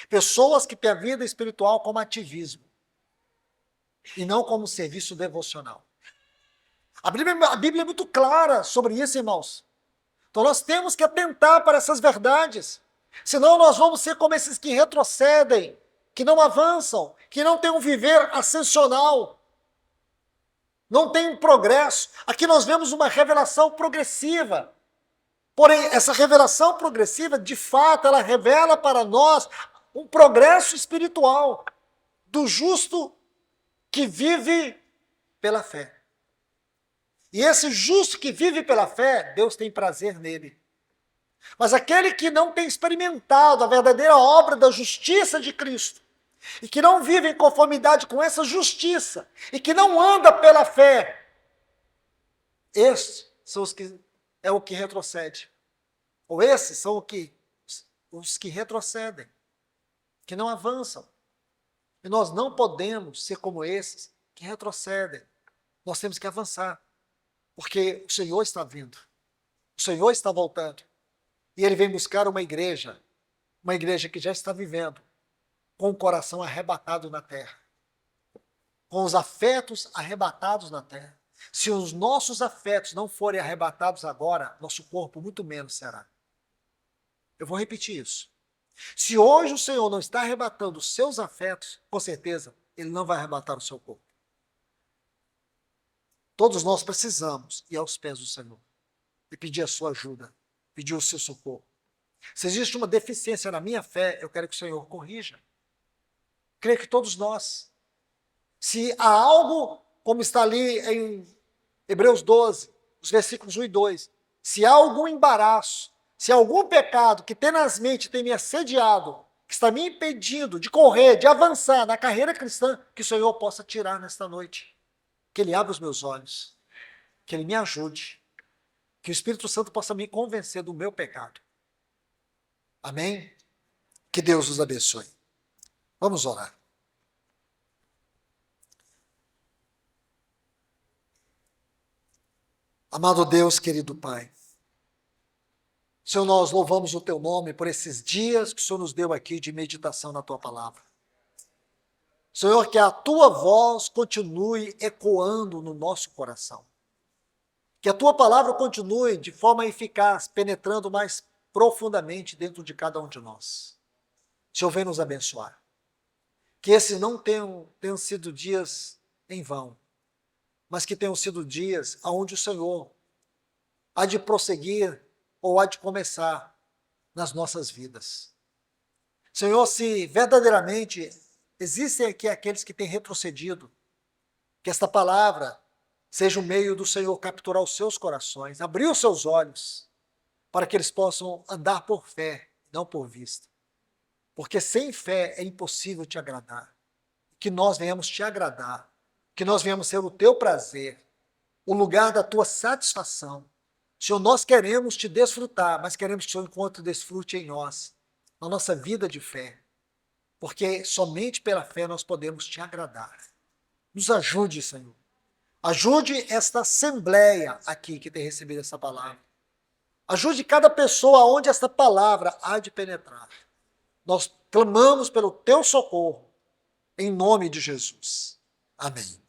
Pessoas que têm a vida espiritual como ativismo e não como serviço devocional. A Bíblia é muito clara sobre isso, irmãos. Então nós temos que atentar para essas verdades. Senão nós vamos ser como esses que retrocedem, que não avançam, que não têm um viver ascensional. Não tem um progresso. Aqui nós vemos uma revelação progressiva. Porém, essa revelação progressiva, de fato, ela revela para nós um progresso espiritual do justo que vive pela fé. E esse justo que vive pela fé, Deus tem prazer nele. Mas aquele que não tem experimentado a verdadeira obra da justiça de Cristo, e que não vive em conformidade com essa justiça, e que não anda pela fé, estes são o que retrocede. Ou esses são os que retrocedem, que não avançam. E nós não podemos ser como esses que retrocedem. Nós temos que avançar. Porque o Senhor está vindo. O Senhor está voltando. E Ele vem buscar uma igreja que já está vivendo, com o coração arrebatado na terra, com os afetos arrebatados na terra. Se os nossos afetos não forem arrebatados agora, nosso corpo muito menos será. Eu vou repetir isso. Se hoje o Senhor não está arrebatando os seus afetos, com certeza, Ele não vai arrebatar o seu corpo. Todos nós precisamos ir aos pés do Senhor e pedir a sua ajuda, pedir o seu socorro. Se existe uma deficiência na minha fé, eu quero que o Senhor corrija. Creio que todos nós. Se há algo, como está ali em Hebreus 12, os versículos 1 e 2, se há algum embaraço, se há algum pecado que tenazmente tem me assediado, que está me impedindo de correr, de avançar na carreira cristã, que o Senhor possa tirar nesta noite. Que Ele abra os meus olhos, que Ele me ajude, que o Espírito Santo possa me convencer do meu pecado. Amém? Que Deus os abençoe. Vamos orar. Amado Deus, querido Pai, Senhor, nós louvamos o Teu nome por esses dias que o Senhor nos deu aqui de meditação na Tua palavra. Senhor, que a Tua voz continue ecoando no nosso coração. Que a Tua palavra continue de forma eficaz, penetrando mais profundamente dentro de cada um de nós. Senhor, vem nos abençoar. Que esses não tenham sido dias em vão, mas que tenham sido dias onde o Senhor há de prosseguir ou há de começar nas nossas vidas. Senhor, se verdadeiramente existem aqui aqueles que têm retrocedido, que esta palavra seja o meio do Senhor capturar os seus corações, abrir os seus olhos, para que eles possam andar por fé, não por vista. Porque sem fé é impossível te agradar. Que nós venhamos te agradar, que nós venhamos ser o teu prazer, o lugar da tua satisfação. Senhor, nós queremos te desfrutar, mas queremos que o Senhor encontre desfrute em nós, na nossa vida de fé. Porque somente pela fé nós podemos te agradar. Nos ajude, Senhor. Ajude esta assembleia aqui que tem recebido essa palavra. Ajude cada pessoa onde esta palavra há de penetrar. Nós clamamos pelo teu socorro, em nome de Jesus. Amém.